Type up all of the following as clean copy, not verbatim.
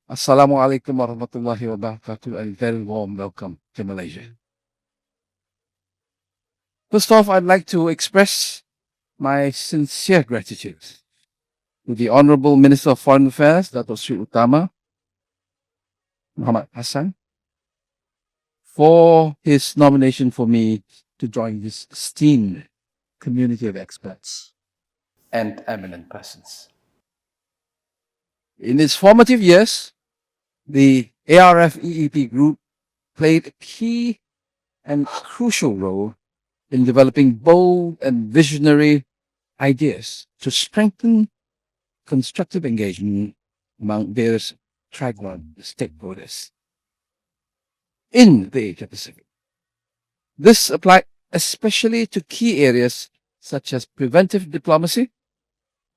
Assalamualaikum warahmatullahi wabarakatuh and very warm welcome to Malaysia. First off, I'd like to express my sincere gratitude to the Honorable Minister of Foreign Affairs, Datuk Sri Utama, Muhammad Hassan, for his nomination for me to join this esteemed community of experts and eminent persons. In its formative years, the ARF EEP group played a key and crucial role in developing bold and visionary ideas to strengthen constructive engagement among various tribal stakeholders in the Asia Pacific. This applied especially to key areas such as preventive diplomacy,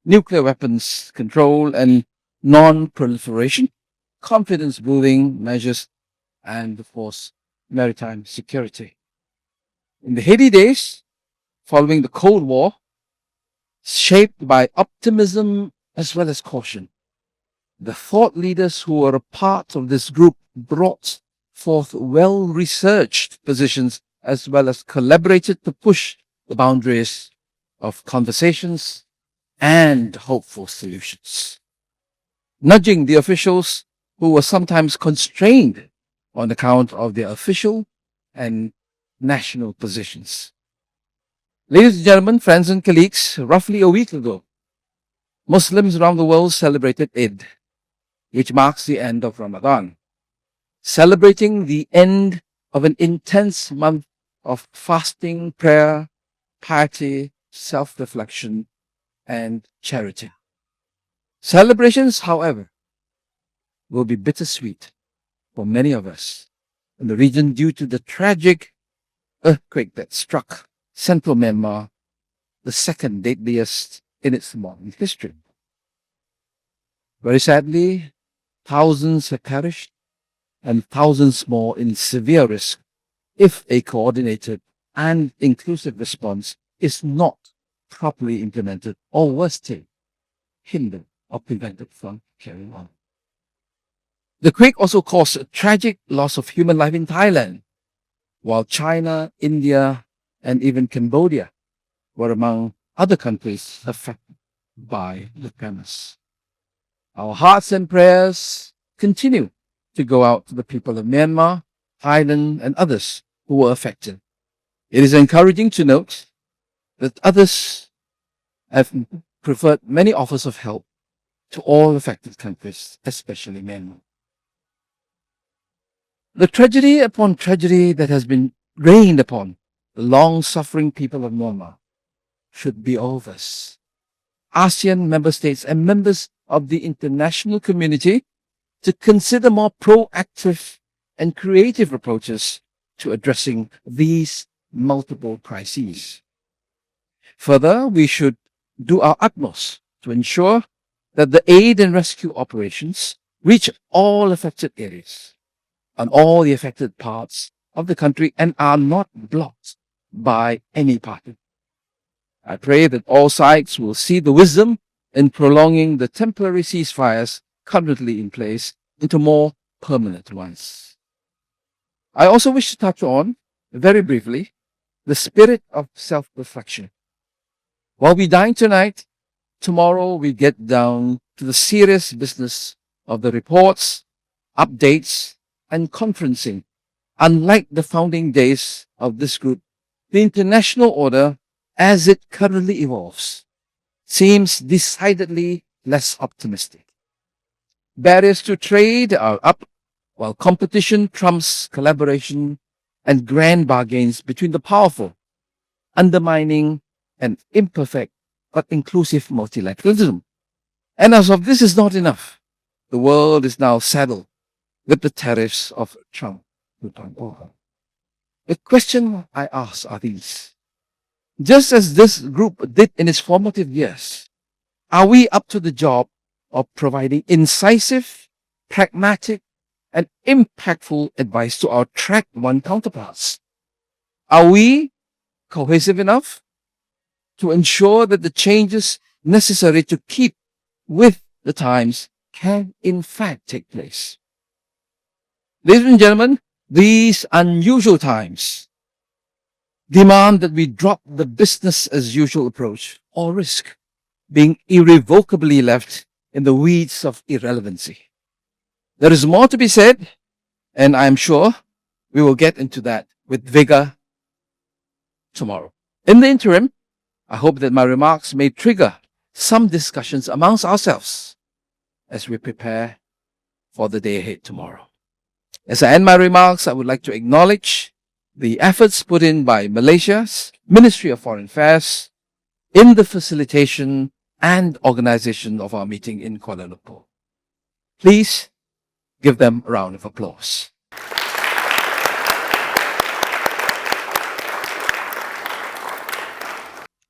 nuclear weapons control and non-proliferation, confidence building measures, and of course, maritime security. In the heady days following the Cold War, shaped by optimism as well as caution, the thought leaders who were a part of this group brought forth well-researched positions as well as collaborated to push the boundaries of conversations and hopeful solutions, nudging the officials who were sometimes constrained on account of their official and national positions. Ladies and gentlemen, friends and colleagues, roughly a week ago, Muslims around the world celebrated Eid, which marks the end of Ramadan, celebrating the end of an intense month of fasting, prayer, piety, self-reflection, and charity. Celebrations, however, will be bittersweet for many of us in the region due to the tragic earthquake that struck central Myanmar, the second deadliest in its modern history. Very sadly, thousands have perished and thousands more in severe risk if a coordinated and inclusive response is not properly implemented or worse still, hindered or prevented from carrying on. The quake also caused a tragic loss of human life in Thailand, while China, India, and even Cambodia were among other countries affected by the tremors. Our hearts and prayers continue to go out to the people of Myanmar, Thailand, and others who were affected. It is encouraging to note that others have preferred many offers of help to all affected countries, especially Myanmar. The tragedy upon tragedy that has been rained upon the long-suffering people of Myanmar should be over us. ASEAN member states and members of the international community to consider more proactive and creative approaches to addressing these multiple crises. Further, we should do our utmost to ensure that the aid and rescue operations reach all affected areas on all the affected parts of the country and are not blocked by any party. I pray that all sides will see the wisdom in prolonging the temporary ceasefires currently in place into more permanent ones. I also wish to touch on, very briefly, the spirit of self-reflection. While we dine tonight, tomorrow we get down to the serious business of the reports, updates, and conferencing. Unlike the founding days of this group, the international order, as it currently evolves, seems decidedly less optimistic. Barriers to trade are up, while competition trumps collaboration and grand bargains between the powerful, undermining an imperfect but inclusive multilateralism. And as of this is not enough, the world is now saddled with the tariffs of Trump 2.0. The question I ask are these. Just as this group did in its formative years, are we up to the job of providing incisive, pragmatic, and impactful advice to our Track 1 counterparts? Are we cohesive enough to ensure that the changes necessary to keep with the times can in fact take place. Ladies and gentlemen, these unusual times demand that we drop the business as usual approach or risk being irrevocably left in the weeds of irrelevancy. There is more to be said, and I am sure we will get into that with vigor tomorrow. In the interim, I hope that my remarks may trigger some discussions amongst ourselves as we prepare for the day ahead tomorrow. As I end my remarks, I would like to acknowledge the efforts put in by Malaysia's Ministry of Foreign Affairs in the facilitation and organization of our meeting in Kuala Lumpur. Please give them a round of applause.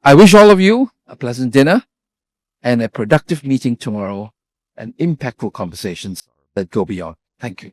I wish all of you a pleasant dinner and a productive meeting tomorrow and impactful conversations that go beyond. Thank you.